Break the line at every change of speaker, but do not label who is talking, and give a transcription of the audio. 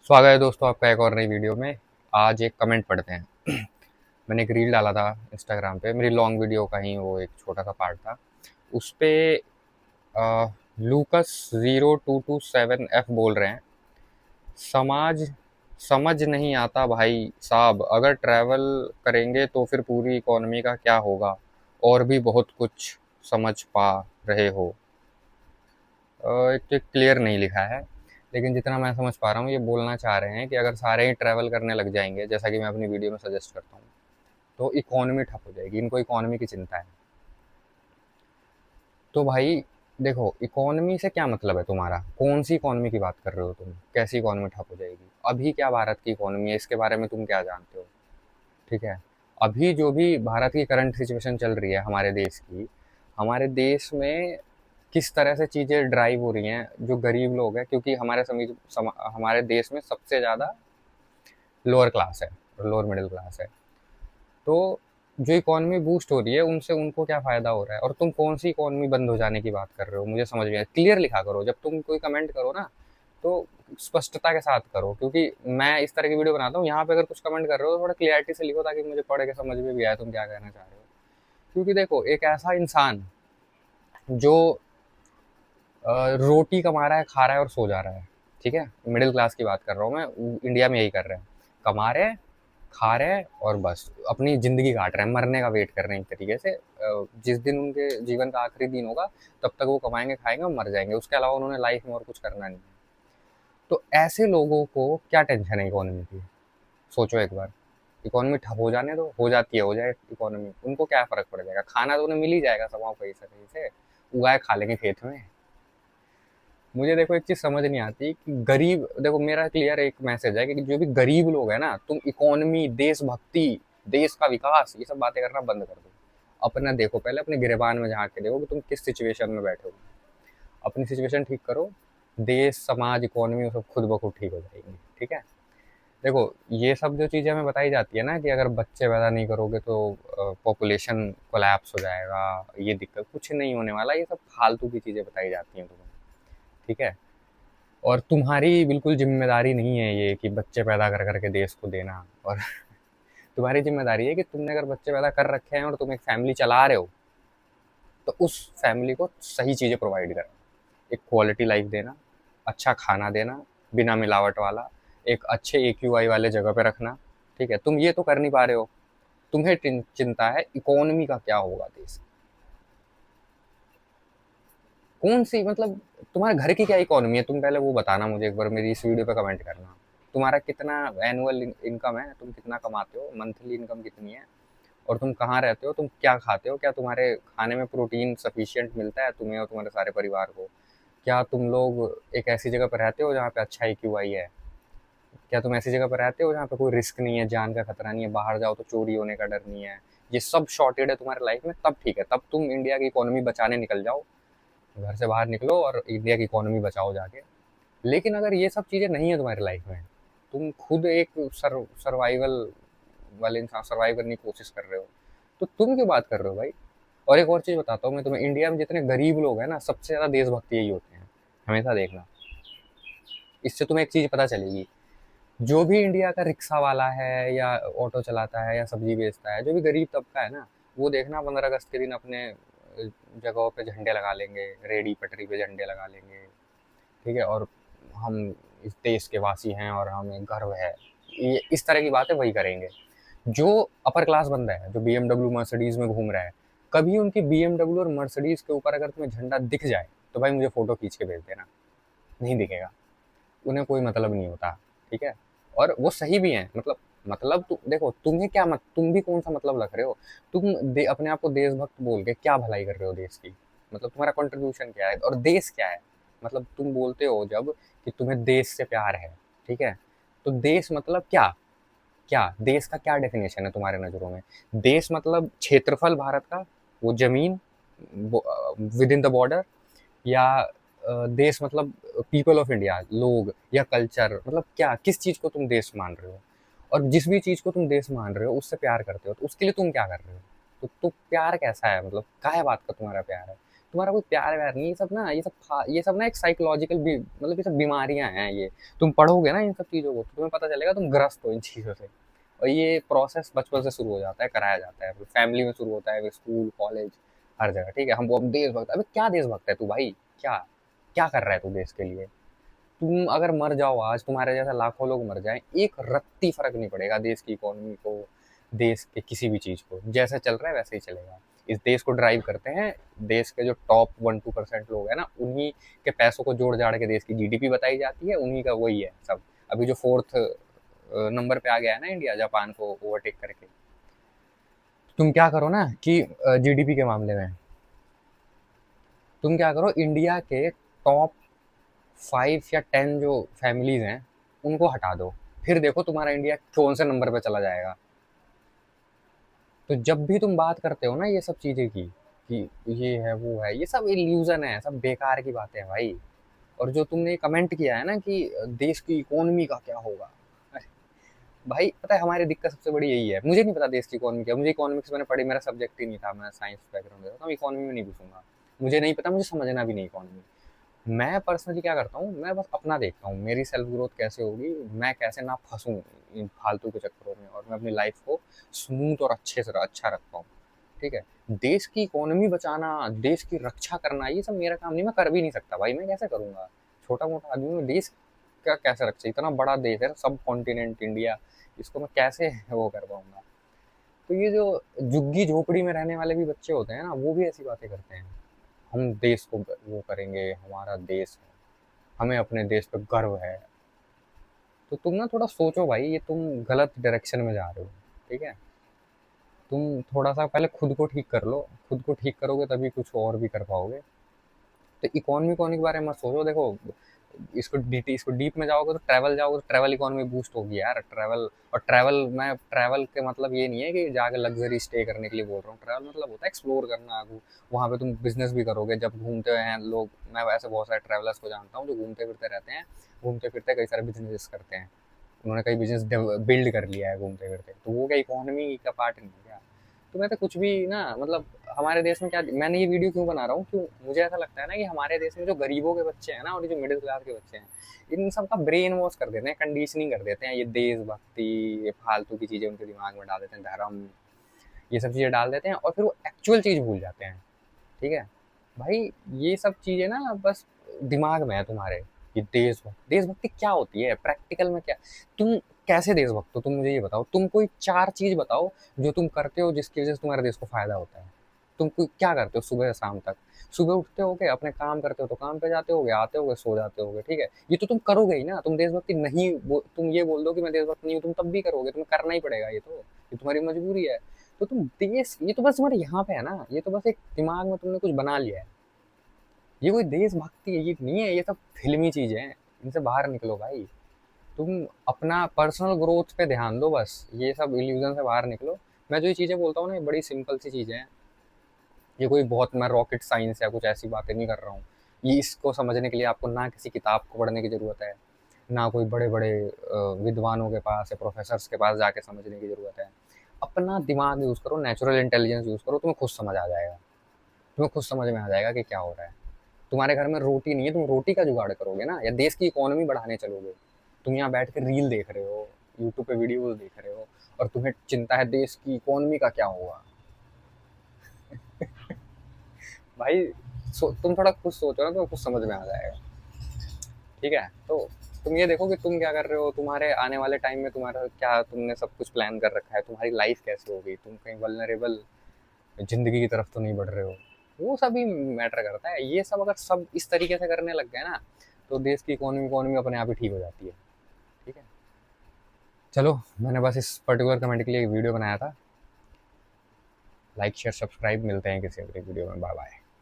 स्वागत है दोस्तों आपका एक और नई वीडियो में। आज एक कमेंट पढ़ते हैं। मैंने एक रील डाला था इंस्टाग्राम पे, मेरी लॉन्ग वीडियो का ही वो एक छोटा सा पार्ट था। उस पे लूकस 0227F बोल रहे हैं, समाज समझ नहीं आता भाई साहब, अगर ट्रैवल करेंगे तो फिर पूरी इकोनॉमी का क्या होगा, और भी बहुत कुछ समझ पा रहे हो। एक तो क्लियर नहीं लिखा है, लेकिन जितना मैं समझ पा रहा हूँ ये बोलना चाह रहे हैं कि अगर सारे ही ट्रैवल करने लग जाएंगे, जैसा कि मैं अपनी वीडियो में सजेस्ट करता हूँ, तो इकोनॉमी ठप हो जाएगी। इनको इकोनॉमी की चिंता है। तो भाई देखो, इकोनॉमी से क्या मतलब है तुम्हारा? कौन सी इकोनॉमी की बात कर रहे हो तुम? कैसी इकोनॉमी ठप हो जाएगी? अभी क्या भारत की इकोनॉमी है, इसके बारे में तुम क्या जानते हो? ठीक है, अभी जो भी भारत की करंट सिचुएशन चल रही है हमारे देश की, हमारे देश में किस तरह से चीज़ें ड्राइव हो रही हैं, जो गरीब लोग हैं, क्योंकि हमारे देश में सबसे ज़्यादा लोअर क्लास है, लोअर मिडिल क्लास है। तो जो इकोनॉमी बूस्ट हो रही है उनसे उनको क्या फ़ायदा हो रहा है, और तुम कौन सी इकोनॉमी बंद हो जाने की बात कर रहे हो? मुझे समझ में क्लियर लिखा करो जब तुम कोई कमेंट करो ना, तो स्पष्टता के साथ करो, क्योंकि मैं इस तरह की वीडियो बनाता हूँ, यहाँ पे अगर कुछ कमेंट कर रहे हो तो थोड़ा क्लियरिटी से लिखो, ताकि मुझे पढ़ के समझ में भी आए तुम क्या कहना चाह रहे हो। क्योंकि देखो, एक ऐसा इंसान जो रोटी कमा रहा है, खा रहा है और सो जा रहा है, ठीक है, मिडिल क्लास की बात कर रहा हूँ मैं, इंडिया में यही कर रहे हैं, कमा रहे हैं, खा रहे हैं और बस अपनी ज़िंदगी काट रहे हैं, मरने का वेट कर रहे हैं एक तरीके से। जिस दिन उनके जीवन का आखिरी दिन होगा, तब तक वो कमाएंगे, खाएंगे और मर जाएंगे, उसके अलावा उन्होंने लाइफ में और कुछ करना नहीं है। तो ऐसे लोगों को क्या टेंशन है इकोनॉमी की? सोचो एक बार। इकोनॉमी ठप हो जाने दो, हो जाती है, हो जाए इकोनॉमी, उनको क्या फ़र्क पड़ जाएगा? खाना तो उन्हें मिल ही जाएगा समाओ कहीं से कहीं से, उगाए खा लेंगे खेत में। मुझे देखो एक चीज़ समझ नहीं आती कि गरीब, देखो मेरा क्लियर एक मैसेज है कि जो भी गरीब लोग हैं ना, तुम इकोनॉमी, देशभक्ति, देश का विकास, ये सब बातें करना बंद कर दो। अपना देखो, पहले अपने गिरेबान में झांक के देखो कि तुम किस सिचुएशन में बैठे हो। अपनी सिचुएशन ठीक करो, देश, समाज, इकोनॉमी सब खुद ब खुद ठीक हो जाएंगी। ठीक है, देखो ये सब जो चीज़ें हमें बताई जाती है ना कि अगर बच्चे पैदा नहीं करोगे तो पॉपुलेशन कोलैप्स हो जाएगा, ये दिक्कत, कुछ नहीं होने वाला, ये सब फालतू की चीज़ें बताई जाती हैं तुम्हें। ठीक है, और तुम्हारी बिल्कुल ज़िम्मेदारी नहीं है ये कि बच्चे पैदा कर कर के देश को देना, और तुम्हारी ज़िम्मेदारी है कि तुमने अगर बच्चे पैदा कर रखे हैं और तुम एक फैमिली चला रहे हो, तो उस फैमिली को सही चीज़ें प्रोवाइड करना, एक क्वालिटी लाइफ देना, अच्छा खाना देना, बिना मिलावट वाला, एक अच्छे AQI वाले जगह पे रखना। ठीक है, तुम ये तो कर नहीं पा रहे हो। तुम्हें चिंता है इकोनॉमी का क्या होगा देश, कौन सी, मतलब तुम्हारे घर की क्या इकोनॉमी है, तुम पहले वो बताना मुझे एक बार, मेरी इस वीडियो पे कमेंट करना। तुम्हारा कितना एनुअल इनकम है, तुम कितना कमाते हो, मंथली इनकम कितनी है, और तुम कहाँ रहते हो, तुम क्या खाते हो, क्या तुम्हारे खाने में प्रोटीन सफिशिएंट मिलता है तुम्हें और तुम्हारे सारे परिवार को? क्या तुम लोग एक ऐसी जगह पर रहते हो जहाँ पे अच्छा AQI है? क्या तुम ऐसी जगह पर रहते हो जहाँ पे कोई रिस्क नहीं है, जान का खतरा नहीं है, बाहर जाओ तो चोरी होने का डर नहीं है? ये सब शॉर्टेड है तुम्हारे लाइफ में, तब ठीक है, तब तुम इंडिया की इकोनॉमी बचाने निकल जाओ, घर से बाहर निकलो और इंडिया की इकोनॉमी बचाओ जाके। लेकिन अगर ये सब चीज़ें नहीं है तुम्हारी लाइफ में, तुम खुद एक सर्वाइवल वाले इंसान, सर्वाइव करने की कोशिश कर रहे हो, तो तुम क्यों बात कर रहे हो भाई? और एक और चीज़ बताता हूँ मैं तुम्हें, इंडिया में जितने गरीब लोग हैं ना, सबसे ज़्यादा देशभक्ति यही होते हैं, हमेशा देखना। इससे तुम्हें एक चीज़ पता चलेगी, जो भी इंडिया का रिक्शा वाला है या ऑटो चलाता है या सब्जी बेचता है, जो भी गरीब तबका है ना, वो देखना 15 अगस्त के दिन अपने जगहों पे झंडे लगा लेंगे, रेडी पटरी पे झंडे लगा लेंगे। ठीक है, और हम इस देश के वासी हैं और हमें गर्व है, ये इस तरह की बातें वही करेंगे। जो अपर क्लास बंदा है, जो BMW मर्सिडीज में घूम रहा है, कभी उनकी BMW और मर्सिडीज के ऊपर अगर तुम्हें झंडा दिख जाए तो भाई मुझे फोटो खींच के भेज देना। नहीं दिखेगा, उन्हें कोई मतलब नहीं होता। ठीक है, और वो सही भी हैं, मतलब देखो, तुम्हें क्या तुम भी कौन सा मतलब रख रहे हो? तुम अपने आप को देशभक्त बोल के क्या भलाई कर रहे हो देश की? मतलब तुम्हारा कंट्रीब्यूशन क्या है और देश क्या है? मतलब तुम बोलते हो जब कि तुम्हें देश से प्यार है, ठीक है, तो देश मतलब क्या? क्या देश का क्या डेफिनेशन है तुम्हारे नज़रों में? देश मतलब क्षेत्रफल भारत का, वो जमीन विद इन द बॉर्डर, या देश मतलब पीपल ऑफ इंडिया, लोग, या कल्चर, मतलब क्या, किस चीज़ को तुम देश मान रहे हो? और जिस भी चीज़ को तुम देश मान रहे हो उससे प्यार करते हो, तो उसके लिए तुम क्या कर रहे हो? तो प्यार कैसा है, मतलब काहे बात का तुम्हारा प्यार है? तुम्हारा कोई प्यार व्यार नहीं, ये सब ना एक साइकोलॉजिकल भी, मतलब ये सब बीमारियां हैं ये। तुम पढ़ोगे ना इन सब चीज़ों को तो तुम्हें पता चलेगा तुम ग्रस्त हो इन चीज़ों से। और ये प्रोसेस बचपन से शुरू हो जाता है, कराया जाता है, फिर फैमिली में शुरू होता है, फिर स्कूल कॉलेज हर जगह, ठीक है। हम वो देशभक्त, अबे क्या देशभक्त है तू भाई? क्या क्या कर रहा है तू देश के लिए? तुम अगर मर जाओ आज, तुम्हारे जैसा लाखों लोग मर जाएं, एक रत्ती फर्क नहीं पड़ेगा देश की इकोनॉमी को, देश के किसी भी चीज़ को। जैसा चल रहा है वैसे ही चलेगा। इस देश को ड्राइव करते हैं देश के जो टॉप 1-2% लोग हैं ना, उन्हीं के पैसों को जोड़ जाड़ के देश की जीडीपी बताई जाती है, उन्हीं का वही है सब। अभी जो फोर्थ नंबर पे आ गया है ना इंडिया, जापान को ओवरटेक करके। तुम क्या करो ना कि जीडीपी के मामले में तुम क्या करो, इंडिया के टॉप 5 या 10 जो फैमिलीज हैं उनको हटा दो, फिर देखो तुम्हारा इंडिया कौन से नंबर पे चला जाएगा। तो जब भी तुम बात करते हो ना ये सब चीज़ें की, कि ये है वो है, ये सब इल्यूजन है, सब बेकार की बातें हैं भाई। और जो तुमने कमेंट किया है ना कि देश की इकोनॉमी का क्या होगा, अरे भाई पता है हमारी दिक्कत सबसे बड़ी यही है। मुझे नहीं पता देश की इकोनॉमी क्या, मुझे इकोनॉमिक्स मैंने पढ़ी, मेरा सब्जेक्ट ही नहीं था, मैं साइंस बैकग्राउंड था, मैं इकोनॉमी में नहीं घुसूंगा। मुझे नहीं पता, मुझे समझना भी नहीं इकोनॉमी। मैं पर्सनली क्या करता हूँ, मैं बस अपना देखता हूँ मेरी सेल्फ ग्रोथ कैसे होगी, मैं कैसे ना फंसूँ इन फालतू के चक्करों में, और मैं अपनी लाइफ को स्मूथ और अच्छे से अच्छा रख पाऊँ, ठीक है। देश की इकोनॉमी बचाना, देश की रक्षा करना, ये सब मेरा काम नहीं, मैं कर भी नहीं सकता भाई, मैं कैसे करूँगा? छोटा मोटा आदमी हूँ, देश का कैसे रक्षा, इतना बड़ा देश है, सब कॉन्टिनेंट इंडिया, इसको मैं कैसे वो कर पाऊँगा? तो ये जो झुग्गी झोपड़ी में रहने वाले भी बच्चे होते हैं ना, वो भी ऐसी बातें करते हैं, हम देश को वो करेंगे, हमारा देश है, हमें अपने देश पे गर्व है। तो तुम ना थोड़ा सोचो भाई, ये तुम गलत डायरेक्शन में जा रहे हो, ठीक है। तुम थोड़ा सा पहले खुद को ठीक कर लो, खुद को ठीक करोगे तभी कुछ और भी कर पाओगे। तो इकोनॉमी के बारे में मत सोचो, देखो इसको डीप में जाओगे तो ट्रैवल जाओगे तो ट्रैवल इकोनॉमी बूस्ट होगी यार, ट्रैवल। और ट्रैवल के मतलब ये नहीं है कि जाकर लग्जरी स्टे करने के लिए बोल रहा हूँ, ट्रैवल मतलब होता है एक्सप्लोर करना। वहाँ पे तुम बिजनेस भी करोगे जब घूमते हैं लोग। मैं वैसे बहुत सारे ट्रैवलर्स को जानता हूँ जो घूमते फिरते रहते हैं, घूमते फिरते कई सारे बिजनेस करते हैं, उन्होंने कई बिजनेस बिल्ड कर लिया है घूमते फिरते, तो वो क्या इकोनॉमी का पार्ट नहीं है क्या? तो मैं तो कुछ भी ना, मतलब हमारे देश में क्या, मैंने ये वीडियो क्यों बना रहा हूँ, क्यों मुझे ऐसा लगता है ना कि हमारे देश में जो गरीबों के बच्चे हैं ना, और जो मिडिल क्लास के बच्चे हैं, इन सब का ब्रेन वॉश कर देते हैं, कंडीशनिंग कर देते हैं, ये देशभक्ति, ये फालतू की चीज़ें उनके दिमाग में डाल देते हैं, धर्म, ये सब चीज़ें डाल देते हैं, और फिर वो एक्चुअल चीज़ भूल जाते हैं, ठीक है। भाई ये सब चीज़ें ना बस दिमाग में है तुम्हारे। ये देशभक्ति क्या होती है प्रैक्टिकल में, क्या तुम कैसे देशभक्त हो? तुम मुझे ये बताओ, तुम कोई 4 चीज़ बताओ जो तुम करते हो जिसकी वजह से तुम्हारे देश को फ़ायदा होता है। तुम क्या करते हो सुबह से शाम तक? सुबह उठते होगे, अपने काम करते हो तो काम पे जाते होगे, आते होगे, सो जाते होगे, ठीक है। ये तो तुम करोगे ही ना। तुम देशभक्ति नहीं, तुम ये बोल दो कि मैं देशभक्त नहीं हूँ, तुम तब भी करोगे, तुम्हें करना ही पड़ेगा, ये तुम्हारी मजबूरी है। तो तुम देश, ये तो बस तुम्हारे यहाँ पे है ना, ये तो बस एक दिमाग में तुमने कुछ बना लिया है। ये कोई देशभक्ति है ये नहीं है, ये सब फिल्मी चीज़ें हैं, इनसे बाहर निकलो भाई। तुम अपना पर्सनल ग्रोथ पे ध्यान दो बस, ये सब इल्यूजन से बाहर निकलो। मैं जो ये चीज़ें बोलता हूँ ना, ये बड़ी सिंपल सी चीज़ें हैं, ये कोई बहुत मैं रॉकेट साइंस या कुछ ऐसी बातें नहीं कर रहा हूँ। ये इसको समझने के लिए आपको ना किसी किताब को पढ़ने की ज़रूरत है, ना कोई बड़े बड़े विद्वानों के पास या प्रोफेसर्स के पास जाके समझने की ज़रूरत है। अपना दिमाग यूज़ करो, नेचुरल इंटेलिजेंस यूज़ करो, तुम्हें खुद समझ आ जाएगा। तुम्हें खुद समझ में आ जाएगा कि क्या हो रहा है। तुम्हारे घर में रोटी नहीं है, तुम रोटी का जुगाड़ करोगे ना, या देश की इकोनॉमी बढ़ाने चलोगे। तुम यहाँ बैठ के रील देख रहे हो, यूट्यूब पे वीडियो देख रहे हो, और तुम्हें चिंता है देश की इकोनॉमी का क्या होगा। भाई तुम थोड़ा खुद सोचो ना, तुम्हें खुद समझ में आ जाएगा, ठीक है। तो तुम ये देखो कि तुम क्या कर रहे हो, तुम्हारे आने वाले टाइम में तुम्हारा क्या, तुमने सब कुछ प्लान कर रखा है, तुम्हारी लाइफ कैसे होगी, तुम कहीं वल्नरेबल जिंदगी की तरफ तो नहीं बढ़ रहे हो। वो सभी मैटर करता है। ये सब अगर सब इस तरीके से करने लग गए ना, तो देश की इकोनॉमी अपने आप ही ठीक हो जाती है, ठीक है। चलो, मैंने बस इस पर्टिकुलर कमेंट के लिए वीडियो बनाया था। लाइक शेयर सब्सक्राइब, मिलते हैं किसी अगले वीडियो में, बाय बाय।